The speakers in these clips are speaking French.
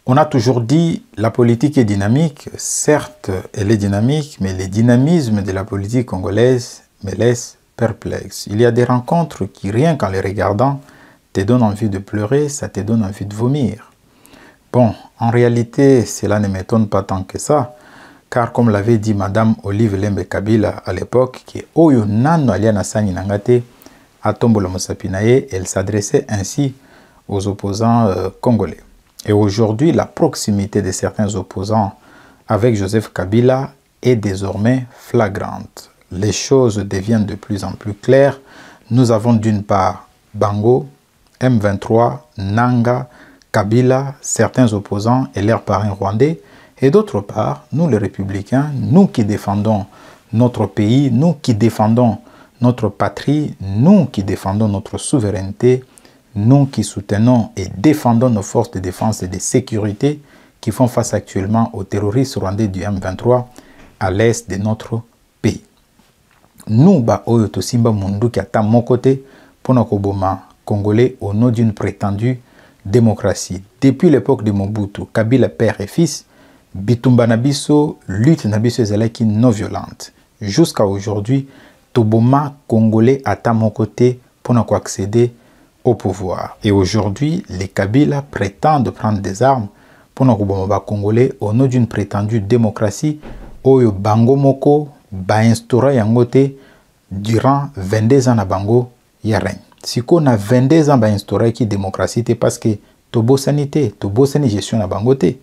On a toujours dit la politique est dynamique. Certes, elle est dynamique, mais le dynamisme de la politique congolaise me laisse perplexe. Il y a des rencontres qui, rien qu'en les regardant, te donnent envie de pleurer, ça te donne envie de vomir. Bon, en réalité, cela ne m'étonne pas tant que ça, car comme l'avait dit Madame Olive Lembe Kabila à l'époque, qui est Oyo Nano Aliana Sani Nangate, à Tombola Mosapinaye, elle s'adressait ainsi aux opposants congolais. Et aujourd'hui, la proximité de certains opposants avec Joseph Kabila est désormais flagrante. Les choses deviennent de plus en plus claires. Nous avons d'une part Bango, M23, Nanga, Kabila, certains opposants et leurs parrains rwandais, et d'autre part, nous les républicains, nous qui défendons notre pays, nous qui défendons notre patrie, nous qui défendons notre souveraineté, nous qui soutenons et défendons nos forces de défense et de sécurité qui font face actuellement aux terroristes rwandais du M23 à l'est de notre pays. Nous, Oyo Tosimba Mundu qui attend mon côté pour nos Congolais au nom d'une prétendue démocratie. Depuis l'époque de Mobutu, Kabila père et fils, Bitumba Nabiso, lutte Nabiso Ezalaki non violente. Jusqu'à aujourd'hui, Toboma Congolais attend mon côté pour nous accéder au pouvoir. Et aujourd'hui, les Kabila prétendent prendre des armes pour nos Congolais au nom d'une prétendue démocratie Oyo Bango Moko ba instaura yangote durant 22 ans na Bango ya règne. Si on a 22 ans ba instaura qui démocratie c'est parce que tobo sanité, tobo sani gestion na Bango te.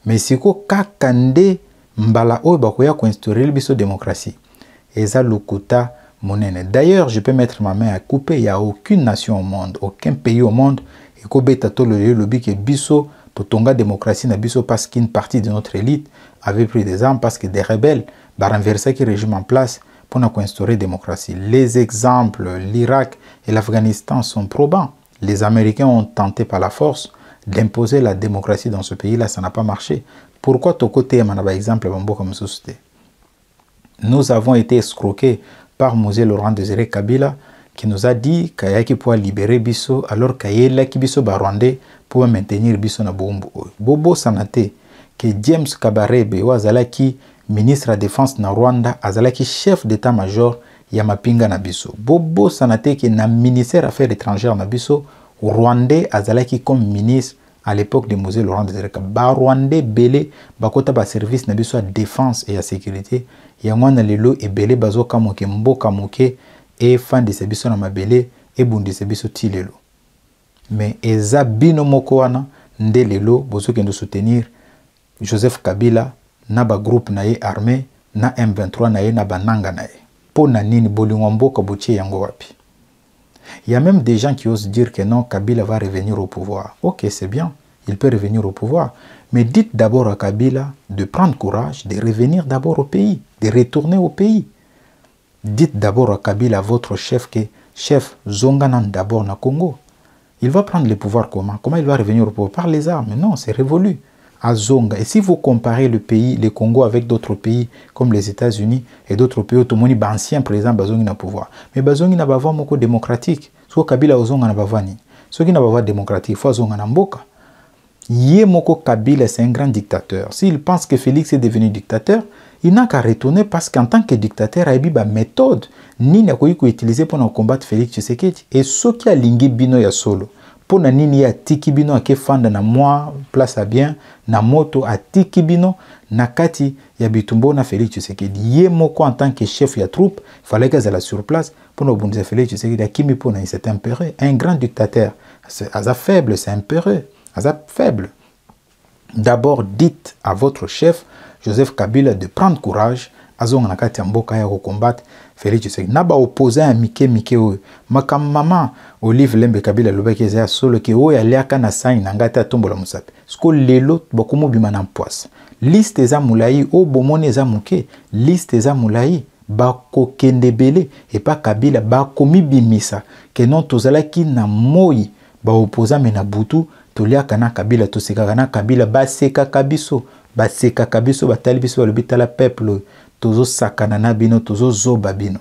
Mais si on kakande mbala oyo bakoya ko instaurer biso démocratie. Eza lokuta monene. D'ailleurs, je peux mettre ma main à couper, il n'y a aucune nation au monde, aucun pays au monde et ko beta to le lobby que biso totonga démocratie na biso parce qu'une partie de notre élite avait pris des armes parce que des rebelles ba renverser qui régime en place pour nous instaurer la démocratie. Les exemples, l'Irak et l'Afghanistan sont probants. Les Américains ont tenté par la force d'imposer la démocratie dans ce pays-là, ça n'a pas marché. Pourquoi ton côté, par exemple, comme société? Nous avons été escroqués par Mosé Laurent Désiré Kabila qui nous a dit qu'il pourrait libérer Bisso alors qu'il y a Bisso Barwandais pour maintenir Bisso na Bombo. Bobo Sanate, que James Kabarebe Wazalaki, ministre de la Défense na Rwanda, Azalaki chef d'état-major Yamapinga na Bisso. Bobo Sanate, qui est na ministère des Affaires étrangères na Bisso, Rwandais Azalaki comme ministre à l'époque de Mosé Laurent Désiré Kabila. Rwandais belé bakota ba service na Bisso à défense et à sécurité. Yangwana lelo e belé bazo kamoke mboka moke et fan de sebiso na mabele et bundi sebiso ti lelo. Mais eza bino moko wana nde lelo bozo kendo soutenir Joseph Kabila na ba groupe na ye armé na M23 na ye na bananga na ye. Po na nini bolingo mboka botie yango wapi? Il y a même des gens qui osent dire que non, Kabila va revenir au pouvoir. Ok, c'est bien, il peut revenir au pouvoir. Mais dites d'abord à Kabila de prendre courage, de revenir d'abord au pays, de retourner au pays. Dites d'abord à Kabila, votre chef, que chef Zonganan d'abord na Congo. Il va prendre le pouvoir comment? Comment il va revenir au pouvoir? Par les armes. Non, c'est révolu. À Zonga. Et si vous comparez le pays, le Congo avec d'autres pays comme les États-Unis et d'autres pays, tout le monde est ancien président Bazongi na pouvoir. Mais Bazongi n'a pas moko démocratique. So Kabila Ozonga na bavani. So qui n'a pas démocratique, faut Zonga na mboka. Yé moko Kabila c'est un grand dictateur. S'il pense que Félix est devenu dictateur, il n'a qu'à retourner parce qu'en tant que dictateur, il y a une méthode ni n'a qu'à utiliser pour combattre Félix Tshisekedi. Et ce qui a lingi bino ya solo. Pour na nini ya tiki bino ake fanda na moi place à bien na moto a tiki bino na kati ya bitumbo na Félix Tshisekedi. Yé moko en tant que chef ya troupe, fallait qu'elle soit sur place pour nous bondir Félix Tshisekedi a kimi pour na c'est impéreux, un grand dictateur. C'est faible, c'est impéreux. Faible. D'abord, dites à votre chef, Joseph Kabila, de prendre courage, azonga nakati mboka ya combattre Félix Tshisekedi. Naba opposé à Mike oyo. Makam mama Olive Lembe Kabila lobaki za solo ke oyo aliaka na sain ngata tombola musape. Sko lelo bokomo bimana mpoise. Liste za mulai o bomone za muke, liste za mulai bako kendebele et pas Kabila bakomi bimisa ke non tozalaki na moi ba opposé mena butu toliaka na Kabila tosekaka na Kabila baseka kabiso batali biso balobita la peuple tozo sakana na bino tozo zoba bino.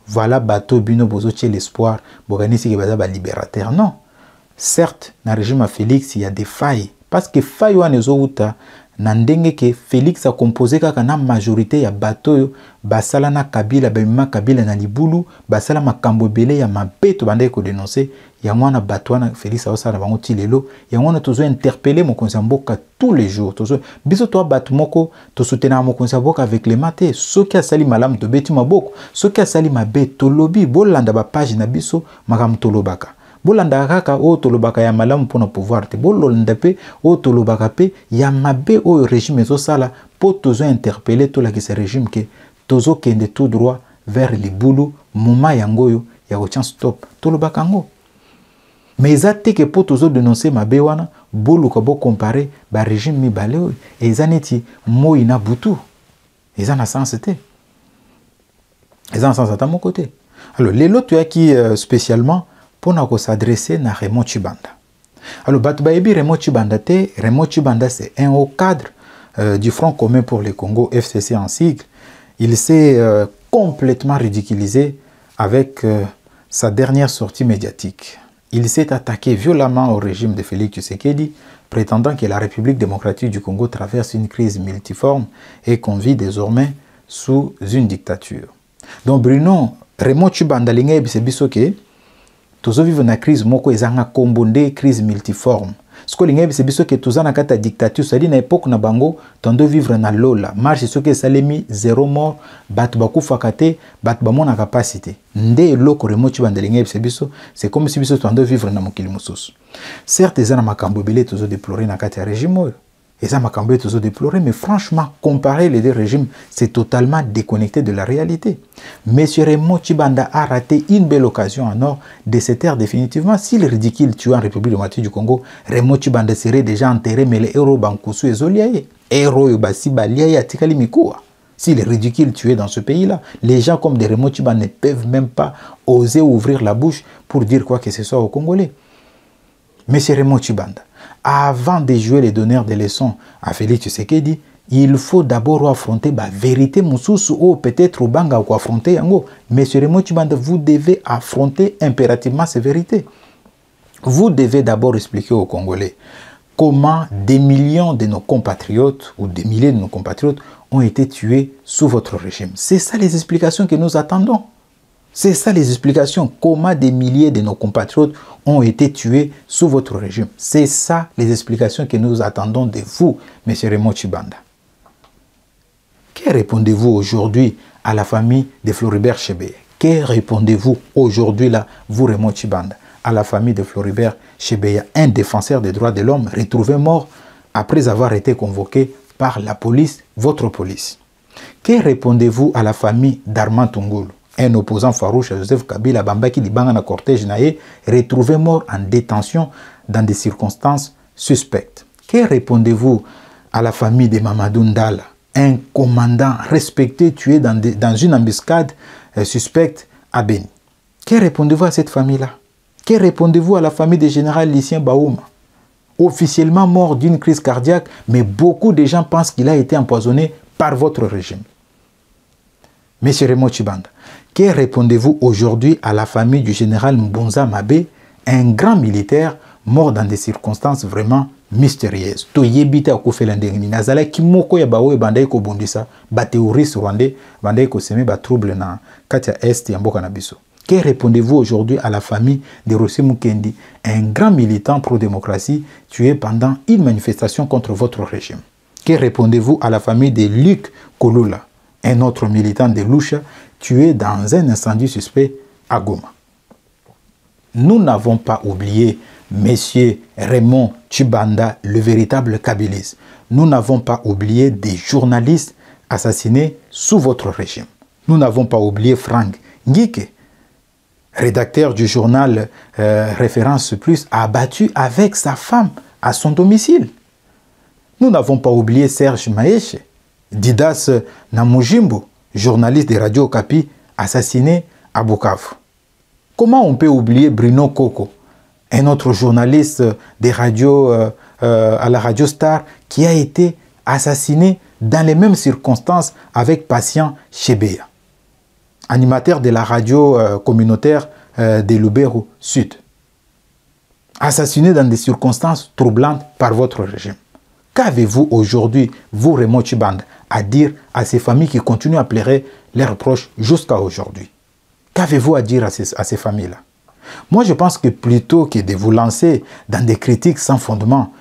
Voilà bateau bino bozo tche l'espoir boganisi ke baza ba libérateur. Non. Certes, dans le régime à Félix, il y a des failles parce que faille wana ezouta na ndenge ke Félix a composé kaka na majorité ya bato basala na Kabila bamima Kabila na libulu basala makambo ebele ya mabeto bandai ko dénoncer yango wana bato wana Félix osala bango ti lelo yango wana tozo interpeller mokonzi ya mboka tous les jours tozo biso to bato moko to soutenir mokonzi ya mboka avec les maté soki asali malamu to beti maboko soki asali mabe to lobi bolanda ba page na biso makambo to lobaka bolanda kaka o tolobaka ya malamu mpona pouvoir te bolanda pe o tolobaka pe ya mabe o régime ezosala po tozo interpeller tolakisa régime ke tozo kende tout droit vers libulu moma yango oyo ya kotia stop tolobaka ngo mais eza te ke po tozo dénoncer mabe wana boluka bo comparer ba régime mibale oyo eza neti moi na butu eza na sens te eza na sens ata moko te alors lelo toyaki spécialement pour s'adresser à Raymond Tshibanda. Alors, Raymond Tshibanda, c'est un haut cadre du Front commun pour le Congo, FCC en sigle. Il s'est complètement ridiculisé avec sa dernière sortie médiatique. Il s'est attaqué violemment au régime de Félix Tshisekedi, prétendant que la République démocratique du Congo traverse une crise multiforme et qu'on vit désormais sous une dictature. Donc, Raymond Tshibanda, c'est bisoké. Tozo vivre na crise moko ezanga kombonde crise multiforme. Sko linga c'est biso ke tozana kata dictature ça dit na époque na bango tando vivre na lola marche soke salemi zéro mort bat bakufa kate bat bamona capacité. Nde loko remochi bandelinga c'est biso c'est comme si biso tando vivre na mokili mususu. Certes ezana makambo belé tozo déplorer na kata régime et ça m'a cambié toujours déploré, mais franchement, comparer les deux régimes, c'est totalement déconnecté de la réalité. Monsieur Raymond Tshibanda a raté une belle occasion en or de se taire définitivement. S'il est ridicule tué en République démocratique du Congo, Raymond Tshibanda serait déjà enterré, mais les héros Bankusu et Zoliaye, héros Yobasi Baliaye Atikali Mikoua. S'il est ridicule tué dans ce pays-là, les gens comme des Raymond Tshibanda ne peuvent même pas oser ouvrir la bouche pour dire quoi que ce soit aux Congolais. Monsieur Raymond Tshibanda, avant de jouer les donneurs de leçons à Félix Tshisekedi, il faut d'abord affronter la vérité mususu ou peut-être au banga ou affronter yango. Monsieur Raymond Tshibanda, vous devez affronter impérativement ces vérités. Vous devez d'abord expliquer aux Congolais comment des millions de nos compatriotes ou des milliers de nos compatriotes ont été tués sous votre régime. C'est ça les explications que nous attendons. C'est ça les explications. Comment des milliers de nos compatriotes ont été tués sous votre régime. C'est ça les explications que nous attendons de vous, M. Raymond Tshibanda. Que répondez-vous aujourd'hui à la famille de Floribert Chebeya? Que répondez-vous aujourd'hui là, vous Raymond Tshibanda, à la famille de Floribert Chebeya, un défenseur des droits de l'homme retrouvé mort après avoir été convoqué par la police, votre police? Que répondez-vous à la famille d'Armand Tungulu, un opposant farouche à Joseph Kabila, Bambaki Libanga na cortège naé, retrouvé mort en détention dans des circonstances suspectes? Que répondez-vous à la famille de Mamadou Ndala, un commandant respecté tué dans une embuscade suspecte à Beni? Que répondez-vous à cette famille-là? Que répondez-vous à la famille du général Lucien Baouma, officiellement mort d'une crise cardiaque, mais beaucoup de gens pensent qu'il a été empoisonné par votre régime? Monsieur Raymond Tshibanda, que répondez-vous aujourd'hui à la famille du général Mbonza Mabe, un grand militaire mort dans des circonstances vraiment mystérieuses? Toyebita akufelandengini nazala kimoko ya bawe bandai ko bondisa ba terroristes rwandais bandai ko seme ba trouble na katia est ya mboka na biso. Que répondez-vous aujourd'hui à la famille de Rossi Mukendi, un grand militant pro-démocratie tué pendant une manifestation contre votre régime? Que répondez-vous à la famille de Luc Kolula, un autre militant de Lucha tué dans un incendie suspect à Goma? Nous n'avons pas oublié Monsieur Raymond Tshibanda, le véritable kabiliste. Nous n'avons pas oublié des journalistes assassinés sous votre régime. Nous n'avons pas oublié Frank Ngike, rédacteur du journal Référence Plus, abattu avec sa femme à son domicile. Nous n'avons pas oublié Serge Maeshe, Didas Namujimbo, journaliste de Radio Okapi, assassiné à Bukavu. Comment on peut oublier Bruno Koko, un autre journaliste des radios, à la Radio Star, qui a été assassiné dans les mêmes circonstances avec Patient Chebeya, animateur de la radio communautaire de Lubero Sud. assassinés dans des circonstances troublantes par votre régime. Qu'avez-vous aujourd'hui, vous Raymond Tshibanda, à dire à ces familles qui continuent à pleurer leurs proches jusqu'à aujourd'hui? Qu'avez-vous à dire à ces familles-là? Moi, je pense que plutôt que de vous lancer dans des critiques sans fondement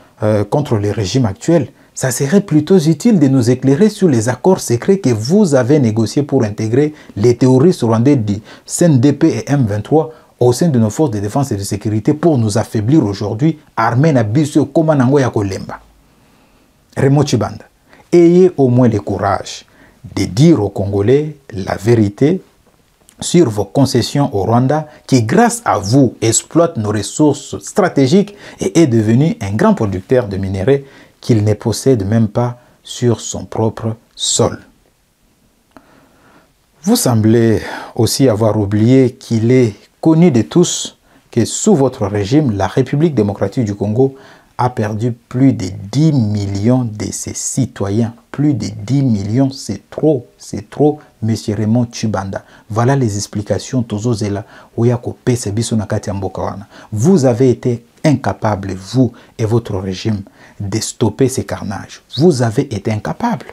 contre le régime actuel, ça serait plutôt utile de nous éclairer sur les accords secrets que vous avez négociés pour intégrer les terroristes rwandais du CNDP et M23 au sein de nos forces de défense et de sécurité pour nous affaiblir aujourd'hui, armés na biso comme nango ya kolemba. Raymond Tshibanda, ayez au moins le courage de dire aux Congolais la vérité sur vos concessions au Rwanda qui, grâce à vous, exploite nos ressources stratégiques et est devenu un grand producteur de minerais qu'il ne possède même pas sur son propre sol. Vous semblez aussi avoir oublié qu'il est connu de tous que sous votre régime, la République démocratique du Congo a perdu plus de 10 millions de ses citoyens. Plus de 10 millions, c'est trop, monsieur Raymond Tshibanda. Voilà les explications. Vous avez été incapable, vous et votre régime, de stopper ces carnages. Vous avez été incapable.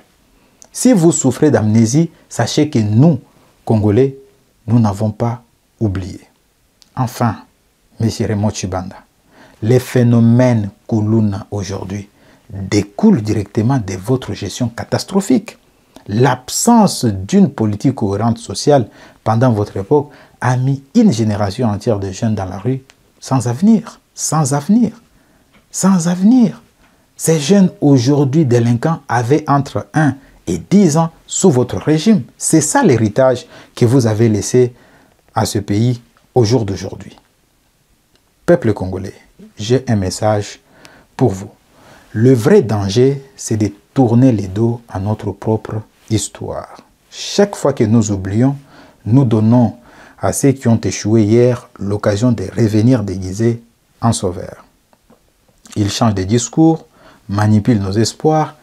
Si vous souffrez d'amnésie, sachez que nous, Congolais, nous n'avons pas oublié. Enfin, monsieur Raymond Tshibanda, les phénomènes Kuluna aujourd'hui découlent directement de votre gestion catastrophique. L'absence d'une politique cohérente sociale pendant votre époque a mis une génération entière de jeunes dans la rue sans avenir, sans avenir, sans avenir. Ces jeunes aujourd'hui délinquants avaient entre 1 et 10 ans sous votre régime. C'est ça l'héritage que vous avez laissé à ce pays au jour d'aujourd'hui. Peuple congolais, j'ai un message pour vous. Le vrai danger, c'est de tourner les dos à notre propre histoire. Chaque fois que nous oublions, nous donnons à ceux qui ont échoué hier l'occasion de revenir déguisés en sauveurs. Ils changent de discours, manipulent nos espoirs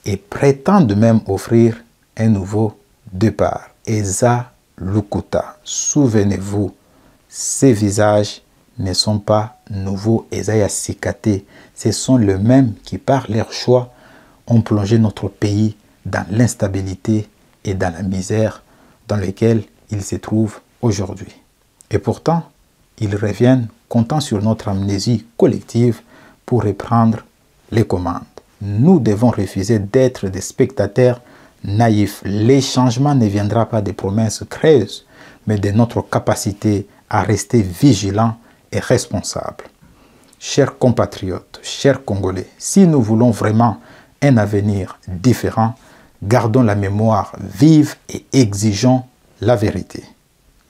et prétendent même offrir un nouveau départ. Eza Lukuta, souvenez-vous, ces visages ne sont pas nouveaux, Eza Sikate. Ce sont les mêmes qui, par leur choix, ont plongé notre pays dans l'instabilité et dans la misère dans laquelle il se trouve aujourd'hui. Et pourtant, ils reviennent comptant sur notre amnésie collective pour reprendre les commandes. Nous devons refuser d'être des spectateurs naïfs. Les changements ne viendront pas des promesses creuses, mais de notre capacité à rester vigilants et responsables. Chers compatriotes, chers Congolais, si nous voulons vraiment un avenir différent, gardons la mémoire vive et exigeons la vérité.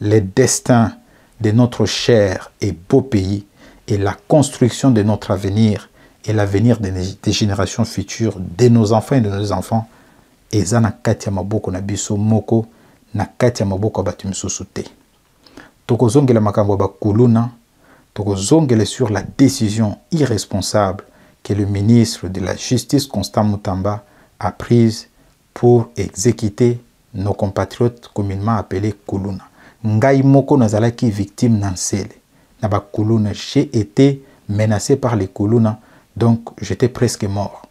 Le destin de notre cher et beau pays et la construction de notre avenir et l'avenir des générations futures, de nos enfants et de nos enfants, eza na kati ya maboko na biso moko, na kati ya maboko ya bato misusu te. Tokozongela makambo ba kuluna, tokozongela sur la décision irresponsable que le ministre de la Justice, Constant Mutamba, a prise pour exécuter nos compatriotes communément appelés kuluna. Ngai moko nazalaki victime nansele. Na ba kuluna, j'ai été menacé par les kuluna, donc j'étais presque mort.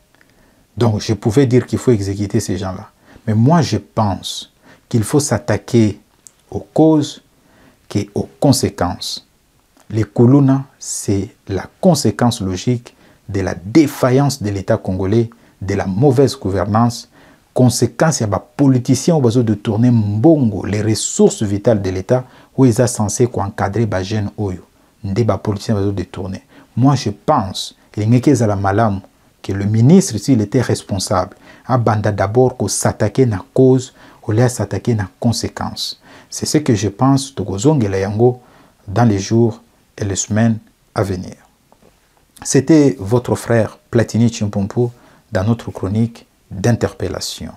Donc je pouvais dire qu'il faut exécuter ces gens-là. Mais moi je pense qu'il faut s'attaquer aux causes qu'aux conséquences. Les kuluna, c'est la conséquence logique de la défaillance de l'État congolais, de la mauvaise gouvernance, conséquence, il y a des politiciens qui ont besoin de tourner mbongo, les ressources vitales de l'État, où ils sont censés encadrer les jeunes. Des politiciens ont besoin de tourner. Moi, je pense que le ministre, s'il était responsable, a d'abord qu'on s'attaquer à la cause, au lieu de s'attaquer à la conséquence. C'est ce que je pense dans les jours et les semaines à venir. C'était votre frère Platini Chimpompo dans notre chronique d'interpellation.